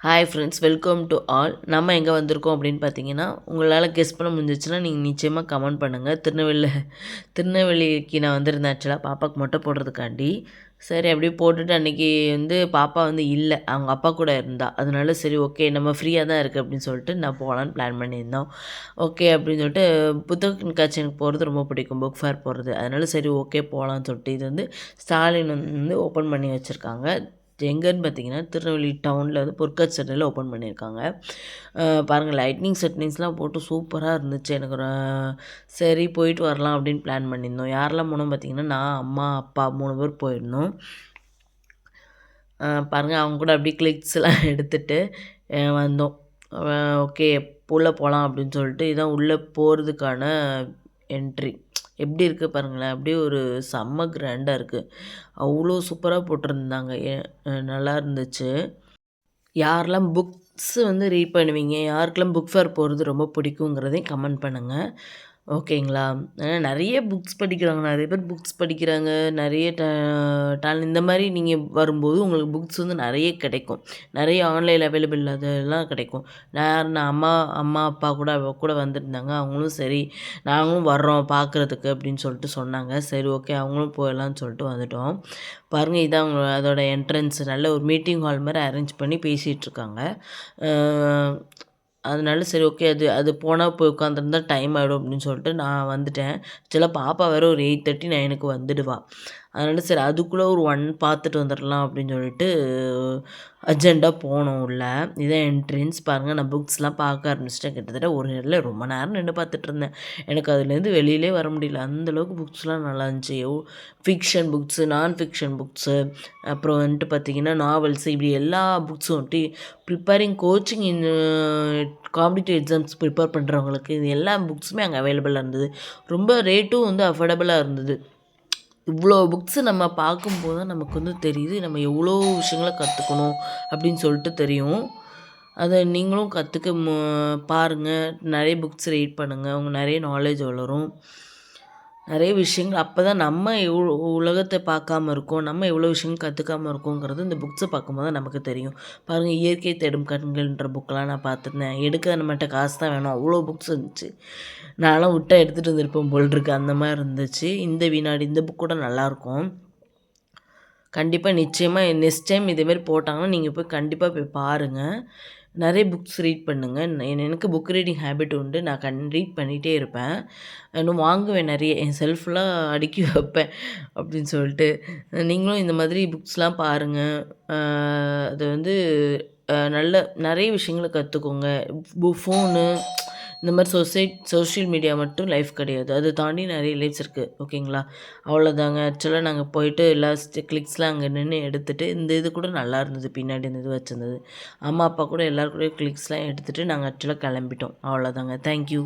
Hi friends, welcome to all. நம்ம எங்கே வந்திருக்கோம் அப்படின்னு பார்த்தீங்கன்னா, உங்களால் கெஸ் பண்ண முடிஞ்சிச்சுன்னா நீங்கள் நிச்சயமாக கமெண்ட் பண்ணுங்கள். திருநெல்வேலிக்கு நான் வந்திருந்தேன் ஆக்சுவலாக பாப்பாவுக்கு மொட்டை போடுறதுக்காண்டி. சரி அப்படியே போட்டுட்டு அன்றைக்கி பாப்பா இல்லை, அவங்க அப்பா கூட இருந்தா. அதனால சரி ஓகே நம்ம ஃப்ரீயாக தான் இருக்குது அப்படின்னு சொல்லிட்டு நான் போகலான்னு பிளான் பண்ணியிருந்தோம். ஓகே அப்படின்னு சொல்லிட்டு புத்தக கண்காட்சி எனக்கு போகிறது ரொம்ப பிடிக்கும், புக் ஃபேர் போகிறது. அதனால சரி ஓகே போகலான்னு சொல்லிட்டு இது ஸ்டாலின் ஓப்பன் பண்ணி வச்சுருக்காங்க. எங்கேன்னு பார்த்தீங்கன்னா, திருநெல்வேலி டவுனில் பொற்காட்சி சென்டரில் ஓப்பன் பண்ணியிருக்காங்க. பாருங்கள், லைட்னிங் செட்டிங்ஸ்லாம் போட்டு சூப்பராக இருந்துச்சு. எனக்கு சரி போயிட்டு வரலாம் அப்படின்னு பிளான் பண்ணியிருந்தோம். யாரெல்லாம் போனோம் பார்த்தீங்கன்னா, நான், அம்மா, அப்பா 3 பேர் போயிருந்தோம். பாருங்கள், அவங்க கூட அப்படியே கிளிக்ஸ்லாம் எடுத்துகிட்டு வந்தோம். ஓகே உள்ளே போகலாம் அப்படின்னு சொல்லிட்டு இதான் உள்ளே போகிறதுக்கான என்ட்ரி. எப்படி இருக்குது பாருங்களேன், அப்படியே ஒரு செம்ம கிராண்டாக இருக்குது. அவ்வளோ சூப்பராக போட்டிருந்தாங்க. நல்லா இருந்துச்சு. யாரெல்லாம் புக்ஸு ரீட் பண்ணுவீங்க, யாருக்கெல்லாம் புக் ஃபேர் போகிறது ரொம்ப பிடிக்குங்கிறதையும் கமெண்ட் பண்ணுங்கள். ஓகேங்களா? நிறைய புக்ஸ் படிக்கிறாங்க, நிறைய பேர் புக்ஸ் படிக்கிறாங்க, நிறைய இந்த மாதிரி நீங்கள் வரும்போது உங்களுக்கு புக்ஸ் நிறைய கிடைக்கும். நிறைய ஆன்லைனில் அவைலபிள் அதெல்லாம் கிடைக்கும். நான் அம்மா அம்மா அப்பா கூட வந்திருந்தாங்க. அவங்களும் சரி நாங்களும் வர்றோம் பார்க்குறதுக்கு அப்படின்னு சொல்லிட்டு சொன்னாங்க. சரி ஓகே அவங்களும் போயிடலான்னு சொல்லிட்டு வந்துட்டோம். பாருங்கள், இதான் அவங்க அதோட என்ட்ரன்ஸ். நல்ல ஒரு மீட்டிங் ஹால் மாதிரி அரேஞ்ச் பண்ணி பேசிகிட்ருக்காங்க. அதனால சரி ஓகே அது போனால் போய் உட்காந்துருந்தா டைம் ஆகிடும் அப்படின்னு சொல்லிட்டு நான் வந்துட்டேன். ஆக்சுவலாக பாப்பா வேறு ஒரு 8:30 9க்கு வந்துடுவா. அதனால சரி அதுக்குள்ளே ஒரு 1 பார்த்துட்டு வந்துடலாம் அப்படின்னு சொல்லிட்டு அர்ஜெண்ட்டாக போனோம் உள்ள. இதான் என்ட்ரன்ஸ். பாருங்கள், நான் புக்ஸ்லாம் பார்க்க ஆரம்பிச்சிட்டேன். கிட்டத்தட்ட ஒரு இடத்துல ரொம்ப நேரம் நின்று பார்த்துட்ருந்தேன். எனக்கு அதுலேருந்து வெளியிலே வர முடியல. அந்தளவுக்கு புக்ஸ்லாம் நல்லா இருந்துச்சு. ஃபிக்ஷன் புக்ஸு, நான் ஃபிக்ஷன் புக்ஸு, அப்புறம் பார்த்திங்கன்னா நாவல்ஸு, இப்படி எல்லா புக்ஸும் preparing coaching competitive exams prepare பண்ணுறவங்களுக்கு இது எல்லா புக்ஸுமே அங்கே அவைலபிளாக இருந்தது. ரொம்ப ரேட்டும் அஃபோர்டபுளாக இருந்தது. இவ்வளோ புக்ஸு நம்ம பார்க்கும்போது தான் நமக்கு தெரியுது நம்ம எவ்வளோ விஷயங்கள கற்றுக்கணும் அப்படின்னு சொல்லிட்டு தெரியும். அதை நீங்களும் கற்றுக்க பாருங்கள். நிறைய புக்ஸ் ரீட் பண்ணுங்கள். அவங்க நிறைய நாலேஜ் வளரும். நிறைய விஷயங்கள் அப்போ தான் நம்ம உலகத்தை பார்க்காம இருக்கோம், நம்ம எவ்வளோ விஷயங்கள் கற்றுக்காமல் இருக்கோங்கிறது இந்த புக்ஸை பார்க்கும்போது தான் நமக்கு தெரியும். பாருங்கள், இயற்கை தேடும் கண்கள்ன்ற புக்கெலாம் நான் பார்த்துருந்தேன். எடுக்க நம்மகிட்ட காசு தான் வேணும், அவ்வளோ புக்ஸ் இருந்துச்சு. நான்லாம் விட்டால் எடுத்துகிட்டு வந்திருப்பேன் போல் இருக்கு, அந்த மாதிரி இருந்துச்சு. இந்த வினாடி இந்த புக் கூட நல்லாயிருக்கும். கண்டிப்பாக நிச்சயமாக நெக்ஸ்ட் டைம் இதேமாரி போட்டாங்கன்னா நீங்கள் போய் கண்டிப்பாக போய் பாருங்கள். நிறைய புக்ஸ் ரீட் பண்ணுங்கள். எனக்கு புக் ரீடிங் ஹேபிட் உண்டு. நான் ரீட் பண்ணிகிட்டே இருப்பேன். இன்னும் வாங்குவேன் நிறைய, என் செல்ஃப்லாம் அடுக்கி வைப்பேன் அப்படின்னு சொல்லிட்டு. நீங்களும் இந்த மாதிரி புக்ஸ்லாம் பாருங்கள். அது நல்ல நிறைய விஷயங்களை கற்றுக்கோங்க. ஃபோனு இந்த மாதிரி சோஷியல் மீடியா மட்டும் லைஃப் கிடையாது, அதை தாண்டி நிறைய லைஃப்ஸ் இருக்குது. ஓகேங்களா? அவ்வளோதாங்க. ஆக்சுவலாக நாங்கள் போயிட்டு எல்லா கிளிக்ஸ்லாம் அங்கே நின்று எடுத்துகிட்டு இந்த இது கூட நல்லா இருந்தது. பின்னாடி இந்த இது வச்சுருந்தது. அம்மா அப்பா கூட எல்லோரும் கூட கிளிக்ஸ்லாம் எடுத்துகிட்டு நாங்கள் ஆக்சுவலாக கிளம்பிட்டோம். அவ்வளோதாங்க. தேங்க்யூ.